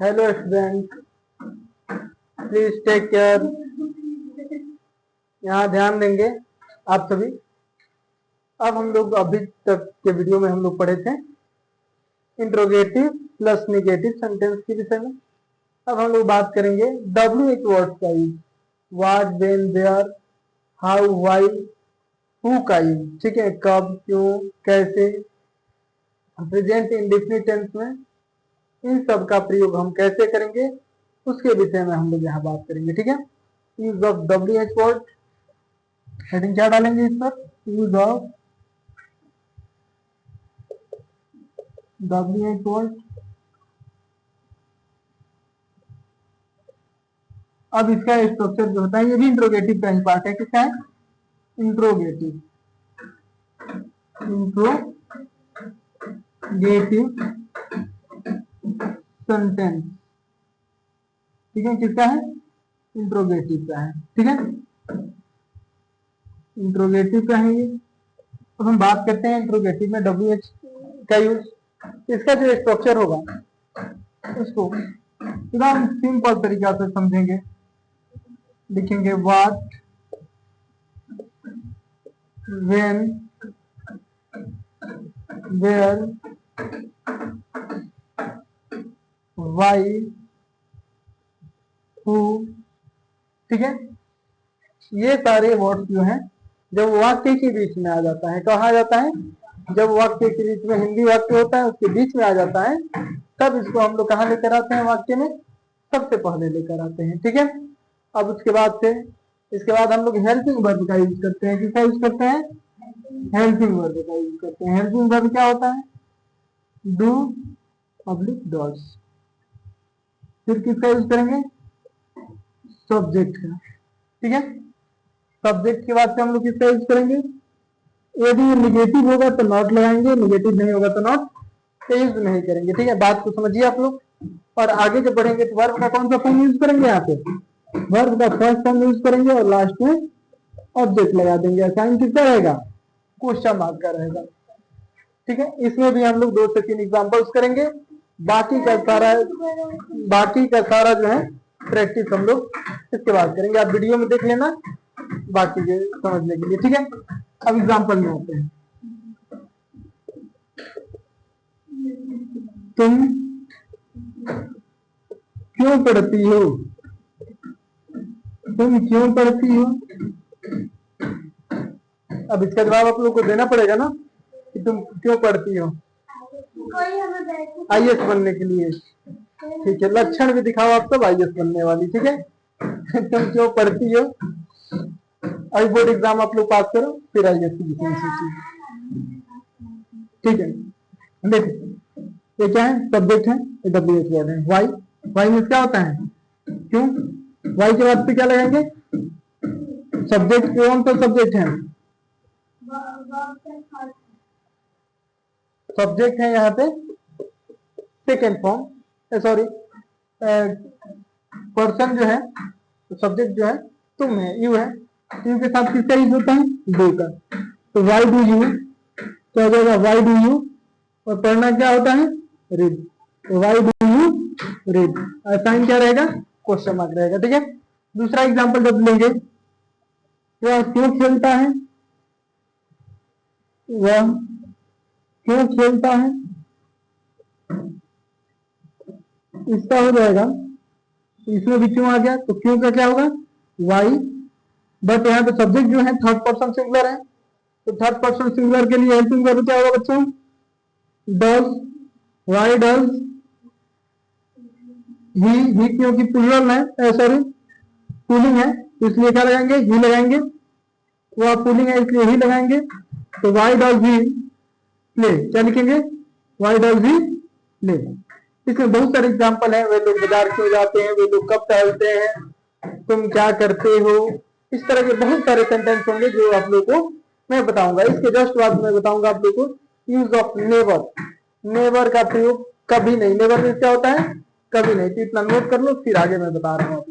Hello student, please take care. यहाँ ध्यान देंगे आप सभी। अब हम लोग अभी तक के वीडियो में हम लोग पढ़े थे इंट्रोगेटिव प्लस नेगेटिव सेंटेंस के विषय में। अब हम लोग बात करेंगे WH वर्ड्स का use, what, when, where, how, why, who का यूज। ठीक है, कब, क्यों, कैसे, प्रेजेंट इंडेफिनिट टेंस में इन सब का प्रयोग हम कैसे करेंगे उसके विषय में हम लोग यहाँ बात करेंगे। ठीक है, use of WH word. Heading क्या डालेंगे इस पर? Use of WH word. अब इसका स्ट्रक्चर जो होता है, ये भी इंट्रोगेटिव का ही पार्ट है। किसका है? इंट्रोगेटिव। Interrogative sentence. ठीक है, किसका है? इंट्रोगेटिव का है। ठीक है, इंट्रोगेटिव का है ये। अब हम बात करते हैं इंट्रोगेटिव में WH का यूज। इसका जो स्ट्रक्चर होगा उसको एकदम सिंपल तरीका से समझेंगे। लिखेंगे what, when, where, why, who. ठीक है, ये सारे वर्ड्स जो हैं जब वाक्य के बीच में आ जाता है, कहा जाता है जब वाक्य के बीच में हिंदी वाक्य होता है उसके बीच में आ जाता है, तब इसको हम लोग कहाँ लेकर आते हैं? वाक्य में सबसे पहले लेकर आते हैं। ठीक है, अब उसके बाद से इसके बाद हम लोग हेल्पिंग वर्ब का यूज करते हैं। किसका यूज करते हैं? हेल्पिंग वर्ब का यूज करते हैं। हेल्पिंग वर्ब क्या होता है? Do public does. फिर किसका यूज करेंगे? सब्जेक्ट का। ठीक है, सब्जेक्ट के बाद से हम लोग किसका यूज करेंगे? यदि निगेटिव होगा तो नॉट लगाएंगे, निगेटिव नहीं होगा तो नॉट यूज नहीं करेंगे। ठीक है, बात को समझिए आप लोग। और आगे जब बढ़ेंगे तो वर्ब का कौन सा फॉर्म यूज करेंगे? यहाँ पे वर्ब का फर्स्ट फॉर्म यूज करेंगे और लास्ट में ऑब्जेक्ट लगा देंगे। साइन किसका रहेगा? क्वेश्चन मार्क का रहेगा। ठीक है, इसमें भी हम लोग 2 से 3 एग्जांपल्स करेंगे। बाकी का सारा जो है प्रैक्टिस हम लोग इसके बाद करेंगे। आप वीडियो में देख लेना बाकी के समझने के लिए। ठीक है, अब एग्जांपल में आते हैं। तुम क्यों पढ़ती हो? तुम क्यों पढ़ती हो? अब इसका जवाब आप लोग को देना पड़ेगा ना कि तुम क्यों पढ़ती हो। IAS बनने के लिए। ठीक है, लक्षण भी दिखाओ आप सब IAS बनने वाली। ठीक है, तुम क्यों पढ़ती हो? अभी बोर्ड एग्जाम आप लोग पास करो फिर IAS की सोचिए। ठीक है, देखो ये क्या है? सब्जेक्ट है, ये WH वर्ड है। वाई, वाई में क्या होता है? क्यों। वाई के बाद पे क्या लगाएंगे? सब्जेक्ट। कौन सा सब्जेक्ट है? सब्जेक्ट है यहाँ पे सेकेंड फॉर्म, सॉरी पर्सन जो है, तो सब्जेक्ट जो है तुम है, यू है। यू के साथ किसका यूज होता है? डू का। तो वाई डू यू तो हो जाएगा वाई डू यू, और पढ़ना क्या होता है? रीड। तो why do you read. Sign क्या रहेगा? क्वेश्चन मार्क रहेगा। ठीक है, दूसरा एग्जांपल जब लेंगे, वह क्यों खेलता है? वह क्यों खेलता है? इसका हो जाएगा, इसमें भी क्यों आ गया तो क्यों का क्या होगा? वाई। बट यहाँ पे सब्जेक्ट जो है थर्ड पर्सन सिंगुलर है, तो थर्ड पर्सन सिंगुलर के लिए हेल्पिंग वर्ब क्या होगा बच्चों? डज। वाई डज ही क्योंकि प्लूरल है, सॉरी पुलिंग है इसलिए क्या लगाएंगे? ही लगाएंगे। वह पुलिंग है इसलिए ही लगाएंगे। तो वाई डज ही प्ले, क्या लिखेंगे? Why does he play. इसमें बहुत सारे एग्जाम्पल है। वे लोग बाजार क्यों जाते हैं? वे लोग कब टहलते हैं? तुम क्या करते हो? इस तरह के बहुत सारे सेंटेंस होंगे जो आप लोग को मैं बताऊंगा। इसके जस्ट बाद मैं बताऊंगा आप लोग को यूज ऑफ नेवर। नेवर का प्रयोग कभी नहीं। नेवर में क्या होता है? कभी नहीं। तो इतना नोट कर लो, फिर आगे मैं बता रहा हूँ।